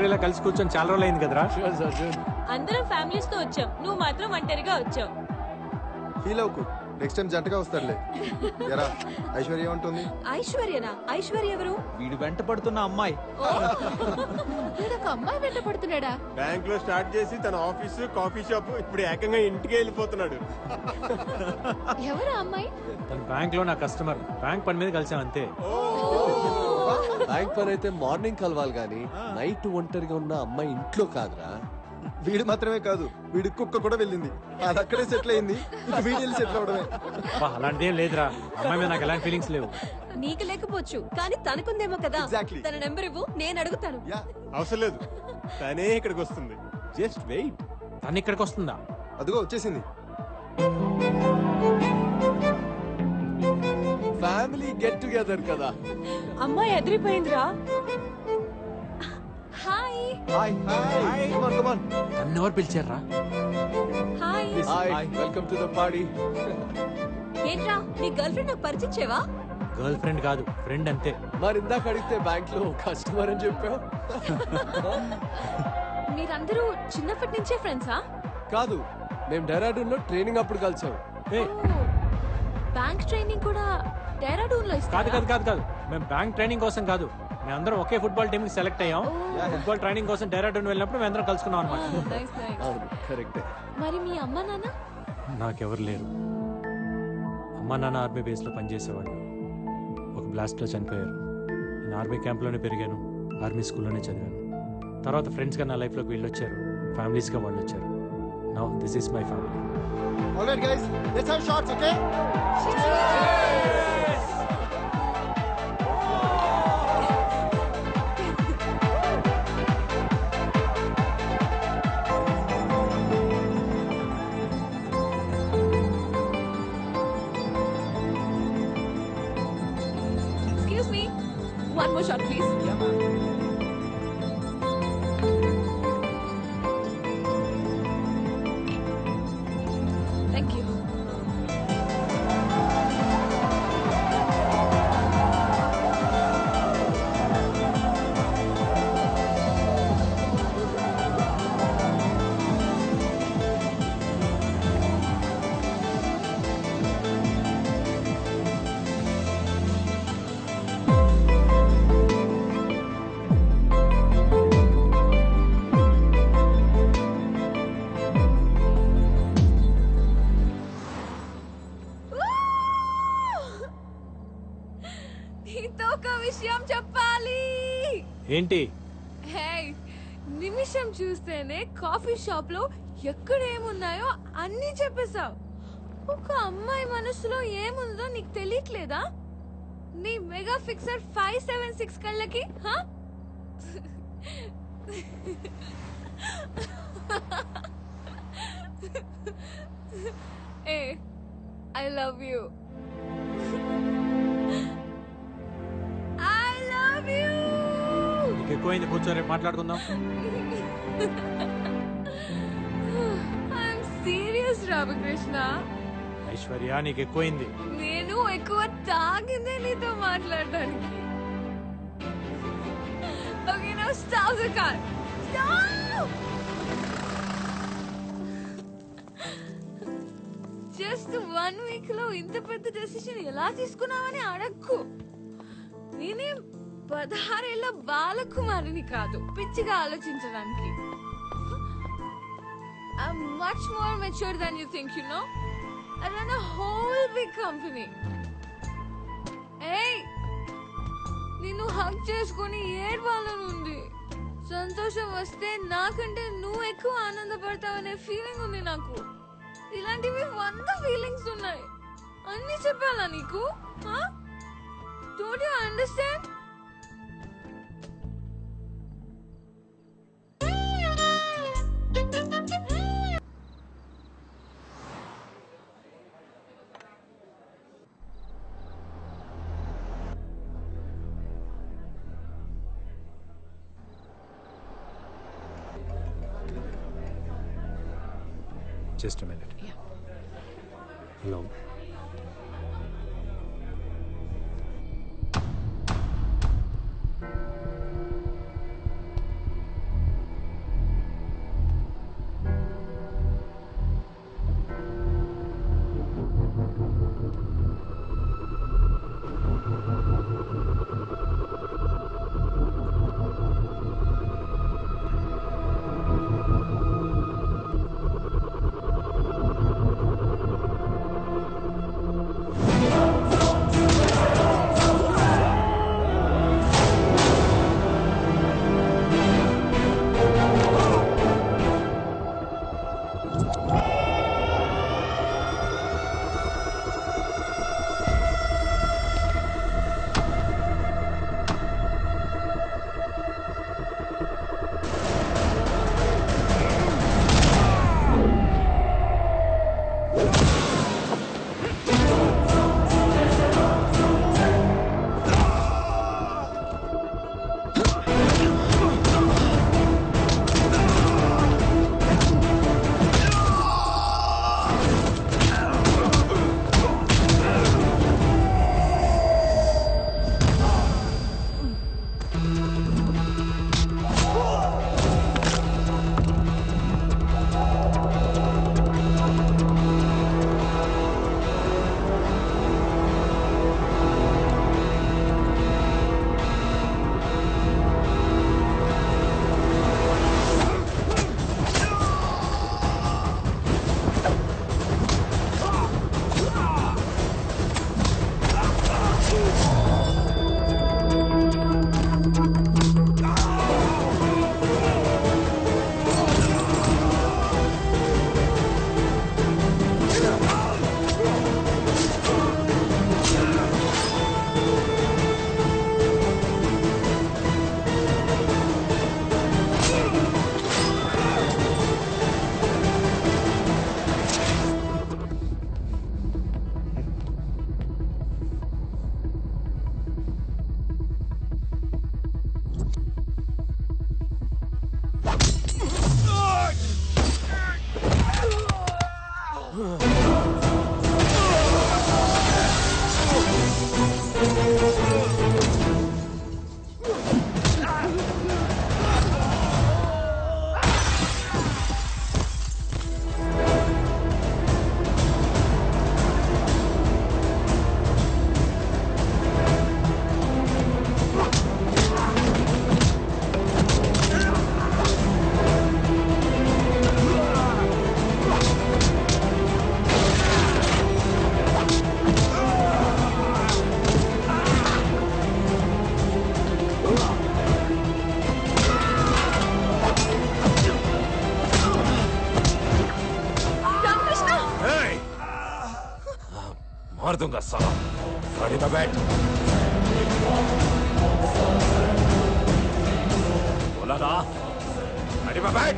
ఫ్యామిలీలో కలిసి కూర్చొని చాలా రోజులు అయింది కదరా. అందరం ఫ్యామిలీస్ తో వచ్చాం, నువ్వు మాత్రం ఒంటరిగా వచ్చావు. ఫీల్ అవ్వకు, నెక్స్ట్ టైం జంటగా వస్తారులే. ఎరా ఐశ్వర్య ఉంటుంది. ఐశ్వర్యనా? ఐశ్వర్య ఎవరు? వీడు వెంట పడుతున్న అమ్మాయి. వీడొక అమ్మాయి వెంట పడుతున్నాడా? బ్యాంక్ లో స్టార్ట్ చేసి తన ఆఫీసు కాఫీ షాప్ ఇప్పుడు ఏకంగా ఇంటికి వెళ్ళిపోతున్నాడు. ఎవరు ఆ అమ్మాయి? తన బ్యాంక్ లో నా కస్టమర్. బ్యాంక్ పని మీద కలిసాం అంతే. బ్యాంక్ పని అయితే మార్నింగ్ కలవాలి గానీ నైట్ ఒంటరిగా ఉన్న అమ్మాయి ఇంట్లో కాదురా. వీడు మాత్రమే కాదు, వీడి కుక్క కూడా వెళ్ళింది. అది అక్కడే సెటిల్ అయింది. వీడియో సెటిల్ అవడమే. అలాంటిదేం లేదురా. అమ్మాయి మీద నాకు ఎలాంటి ఫీలింగ్స్ లేవు. నీకు లేకపోవచ్చు, కానీ తనకుందేమో కదా. Exactly. తన నెంబర్ ఇవ్వు, నేను అడుగుతాను. యా, అవసరం లేదు, తనే ఇక్కడికి వస్తుంది. Just wait. తను ఇక్కడికి వస్తుందా? అదిగో వచ్చేసింది. ఫ్యామిలీ గెట్ టుగెదర్ కదా. అమ్మాయి ఎదిరిపోయిందిరా. Hi hi hi come on come on. తను ఎవరు పిలిచారా? Hi. Hi welcome to the party. ఏంట్రా, నీ గర్ల్ ఫ్రెండ్ నాకు పరిచయం చేయవా? గర్ల్ ఫ్రెండ్ కాదు, ఫ్రెండ్ అంతే. మరి ఇందాక అడిగితే బ్యాంక్ లో కస్టమర్ అని చెప్పావు. మీరందరూ చిన్నప్పటి నుంచే ఫ్రెండ్సా? కాదు, మేము డెహ్రాడూన్ లో ట్రైనింగ్ అప్పుడు కలిసాం. ఏ, బ్యాంక్ ట్రైనింగ్ కూడా డెహ్రాడూన్ లో కాదు ఇస్తారా? కాదు కాదు కాదు, మేము బ్యాంక్ ట్రైనింగ్ కోసం కాదు. మేము అందరం ఒకే ఫుట్బాల్ టీమ్ కి సెలెక్ట్ అయ్యాం. ఫుట్బాల్ ట్రైనింగ్ కోసం డెహ్రాడూన్ వెళ్ళినప్పుడు మేము అందరం కలుసుకున్నాం అనమాట. Nice, nice. అవును కరెక్టే. మరి మీ అమ్మ నాన్న? నాకెవరు లేరు. అమ్మా నాన్న ఆర్మీ బేస్లో పనిచేసేవాళ్ళు. ఒక బ్లాస్ట్లో చనిపోయారు. నేను ఆర్మీ క్యాంప్లోనే పెరిగాను, ఆర్మీ స్కూల్లోనే చదివాను. తర్వాత ఫ్రెండ్స్గా నా లైఫ్లోకి వీళ్ళు వచ్చారు, ఫ్యామిలీస్గా వాళ్ళు వచ్చారు. Now this is my family. Alright guys, let's have shots, okay? Excuse me. One more shot, please. Thank you. నీతో ఒక విషయం చెప్పాలి. ఏంటి? హే, నిమిషం చూస్తేనే కాఫీ షాప్ లో ఎక్కడ ఏమున్నాయో అన్ని చెప్పేశావు. ఒక అమ్మాయి మనసులో ఏముందో నీకు తెలియట్లేదా? నీ మెగా ఫిక్సర్ 576 కళ్ళకి హా? ఏ I love you. I love you. నీకు ఎక్కువైంది, కూర్చో, రేపు మాట్లాడుకుందాం. I'm serious Ramakrishna. ఐశ్వర్య, నీకు ఎక్కువైంది. నేను ఎక్కువ తాగిందే నీతో మాట్లాడడానికి. Okay, now stop the car. Stop. Just 1 week లో ఇంత పెద్ద డెసిషన్ ఎలా తీసుకున్నావని అడక్కు. నేనేం 16 ఏళ్ల బాలకుమారిని కాదు పిచ్చిగా ఆలోచించడానికి. I'm much more mature than you think, you know. I run a whole big company. Hey, నిన్ను హగ్ చేసుకొని ఏడ్వాలనుంది. సంతోషం వస్తే నాకంటే నువ్వు ఎక్కువ ఆనందపడతావనే ఫీలింగ్ ఉంది నాకు. ఇలాంటివి 100 ఫీలింగ్స్ ఉన్నాయి. అన్ని చెప్పాలా నీకు? Don't you understand? Just a minute. Yeah. Hello. मार दूंगा साला। गाड़ी में बैठ। बोला ना, गाड़ी में बैठ।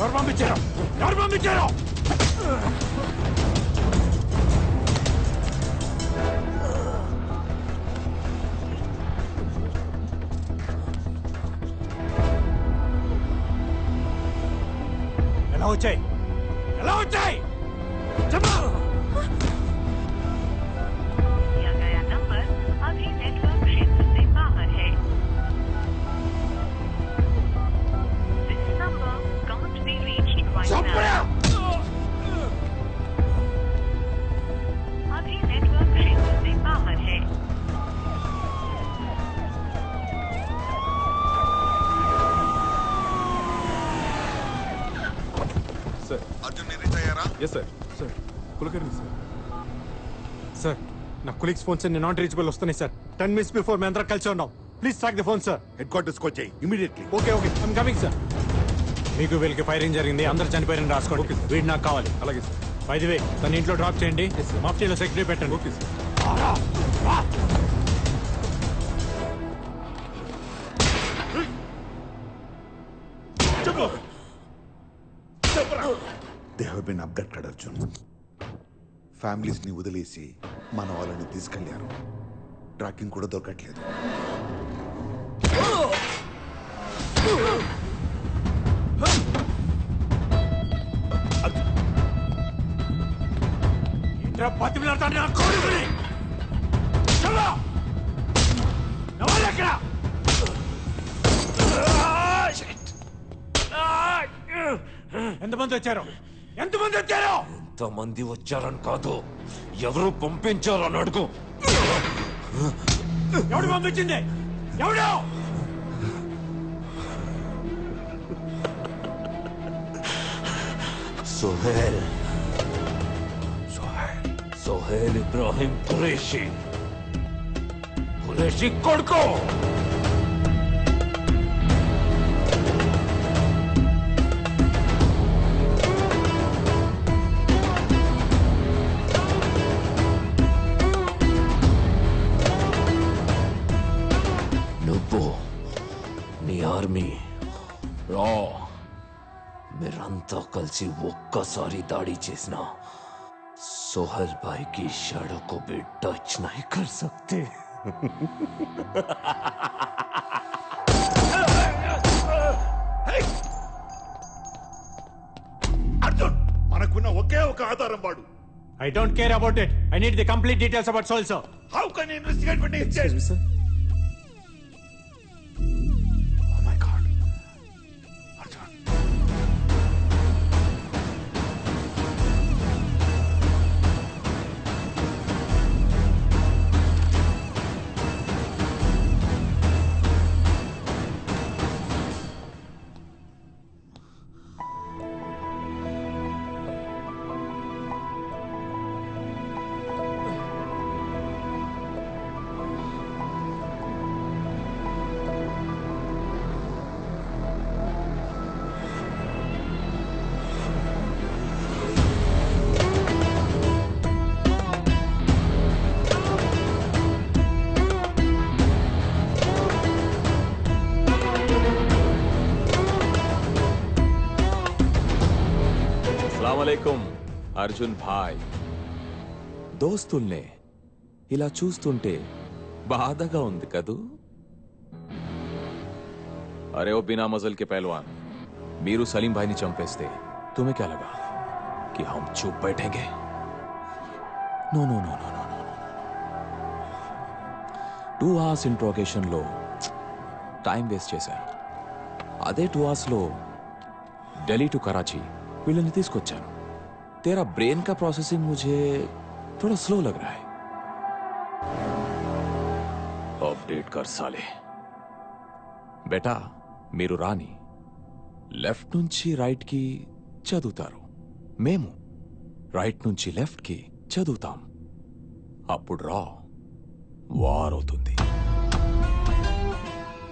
Armamicero! ఎలా వచ్చాయి చెప్పు दिया गया नंबर अभी नेटवर्क क्षेत्र से बाहर है। This number can't be reached right now. अभी नेटवर्क क्षेत्र से बाहर है। సార్ అర్జున్ రీచ్ అయ్యారా? Yes sir. Sir Kulkarni sir. Sir నా కొలీగ్స్ ఫోన్స్ అన్ని నాట్ రీచబుల్ వస్తున్నాయి సార్. 10 minutes బిఫోర్ మేము అందరం కలిసి ఉన్నాం. Please track the phone sir. హెడ్ క్వార్టర్స్కి వచ్చాయి immediately. Okay I'm coming sir. మీకు వీళ్ళకి ఫైరింగ్ జరిగింది, అందరు చనిపోయారని రాసుకోండి. ఓకే వీడు నాకు కావాలి. అలాగే సార్. బై ది వే తన ఇంట్లో డ్రాప్ చేయండి, మాఫ్టీలో సెక్యూరిటీ పెట్టండి. Okay sir. They have been abducted Arjun. Families ని వదిలేసి మన వాళ్ళని తీసుకెళ్లారు. ట్రాకింగ్ కూడా దొరకట్లేదు. ఎంతమంది వచ్చారు? ఎంతమంది వచ్చారని కాదు, ఎవరు పంపించారని అడుగు. ఎవడు పంపించింది? ఎవడు? सोहेल सोहेल इब्राहिम कुरैशी कोड़को నువ్వు నీ ఆర్మీ రా మీరంతా కలిసి ఒక్కసారి దాడి చేసిన सोहेल भाई की शैडो को भी टच नहीं कर सकते. అర్జున్ మనకున్న ఒకే ఒక ఆధారం వాడు. I don't care about it. I need the complete details about Soul, sir. How can you investigate what he said? Sir. Oh my God. Arjun. అస్సలాముఅలైకుం Arjun భాయ్. దోస్తుల్నే ఇలా చూస్తుంటే బాధగా ఉంది కదూ. అరే ఓ బినా మజల్ కే పహల్వాన్, మీరు సలీం భాయ్ని చంపేస్తే तुम्हें क्या लगा कि हम चुप बैठेंगे? No no no no no no 2 hours interrogation లో టైం వేస్ట్ చేశారు. అదే 2 hours లో ఢిల్లీ టు कराची వీళ్ళని తీసుకొచ్చాను. तेरा ब्रेन का प्रोसेसिंग मुझे थोड़ा स्लो लग रहा है. अपडेट कर साले. బేటా మీరు రాని లెఫ్ట్ నుంచి రైట్ కి చదువుతారు, మేము రైట్ నుంచి లెఫ్ట్ కి చదువుతాం. అప్పుడు రా వార్ అవుతుంది.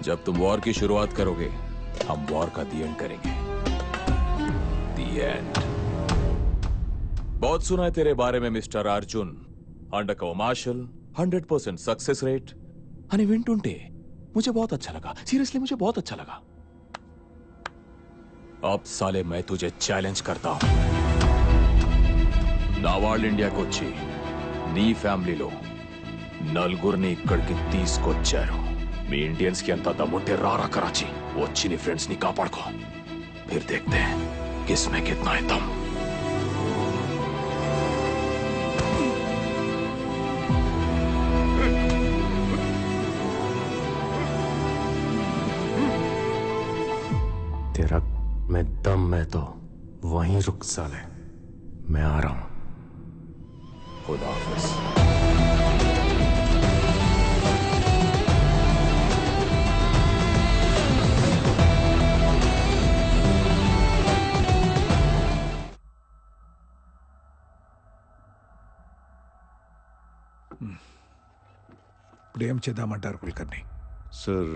जब तुम वॉर की शुरुआत करोगे हम वॉर का दी एंड करेंगे. The end. बहुत सुना है तेरे बारे में mister Arjun. Undercover marshal, 100% success rate. అని వింటుంటే मुझे बहुत अच्छा लगा. सीरियसली मुझे बहुत अच्छा लगा. अब साले मैं तुझे चैलेंज करता हूं. నా వాళ్ళు ఇండియాకి వచ్చి నీ ఫ్యామిలీలో నలుగురిని ఇక్కడికి తీసుకొచ్చారు. మీ ఇండియన్స్ కి ఎంత దమ్ముంటే రారా कराची వచ్చి నీ ఫ్రెండ్స్ ని కాపాడుకో. फिर देखते हैं किसमें कितना है दम. तेरा मैं दम मैं तो वहीं रुक साले, मैं आ रहा हूं. खुदा हाफिज. ఇప్పుడు ఏం చేద్దామంటారు కుల్కర్ని? సార్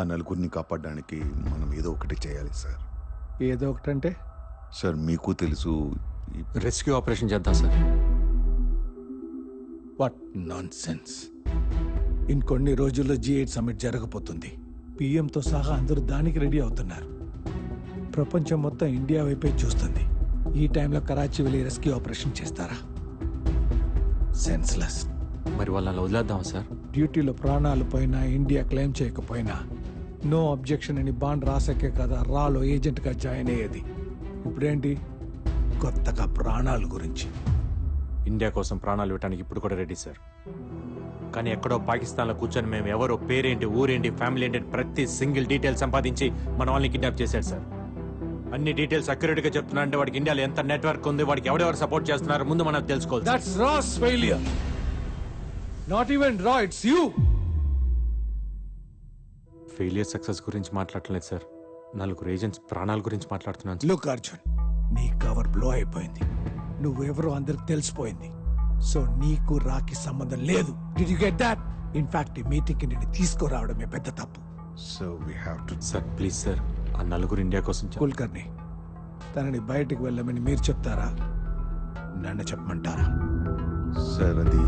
ఆ నలుగురిని కాపాడడానికి మనం ఏదో ఒకటి చేయాలి సార్. ఏదో ఒకటంటే? సార్ మీకు తెలుసు, రెస్క్యూ ఆపరేషన్ చేద్దాం సార్. What non sense. ఇంకొన్ని రోజుల్లో G8 సమ్మిట్ జరగబోతుంది. పిఎంతో సహా అందరూ దానికి రెడీ అవుతున్నారు. ప్రపంచం మొత్తం ఇండియా వైపే చూస్తుంది. ఈ టైంలో కరాచీ వెళ్ళి రెస్క్యూ ఆపరేషన్ చేస్తారా? సెన్స్లెస్. మరి వాళ్ళని వదిలేద్దాం సార్. డ్యూటీలో ప్రాణాలు పోయినా, ఇండియా క్లెయిమ్ చేయకపోయినా నో అబ్జెక్షన్ అని బాండ్ రాసాకే కదా రాలో ఏజెంట్గా జాయిన్ అయ్యేది. ఇప్పుడేంటి కొత్తగా ప్రాణాల గురించి? ఇండియా కోసం ప్రాణాలు ఇవ్వడానికి ఇప్పుడు కూడా రెడీ సార్. కానీ ఎక్కడో పాకిస్తాన్లో కూర్చొని మేము ఎవరో పేరేంటి, ఊరేంటి, ఫ్యామిలీ ఏంటి ప్రతి సింగిల్ డీటెయిల్ సంపాదించి మన వాళ్ళని కిడ్నాప్ చేశాడు సార్. అన్ని డీటెయిల్స్ అక్యురేట్గా చెప్తున్నా అంటే వాడికి ఇండియాలో ఎంత నెట్వర్క్ ఉంది, వాడికి ఎవరెవరు సపోర్ట్ చేస్తున్నారు ముందు మనం తెలుసుకోవాలి. దట్స్ రాస్ ఫెయిలియర్. నాట్ ఈవెన్ రా, ఇట్స్ యూ. ఫెయిలియర్ సక్సెస్ గురించి మాట్లాడలేదు సార్, నలుగురు ఏజెంట్స్ ప్రాణాల గురించి మాట్లాడుతున్నాను. లుక్ అర్జున్, నీ కవర్ బ్లో అయిపోయింది. నువ్వెవరో అందరికి తెలిసిపోయింది. సో నీకు రాకి సంబంధం లేదు. Did you get that? In fact ఈ మీటింగ్కి నేను తీసుకురావడమే పెద్ద తప్పు. So we have to. Sir please sir, ఆ నలుగురు ఇండియా కోసం కుల్కర్ని తనని బయటికి వెళ్ళమని మీరు చెప్తారా, నన్ను చెప్పమంటారా? సార్ అది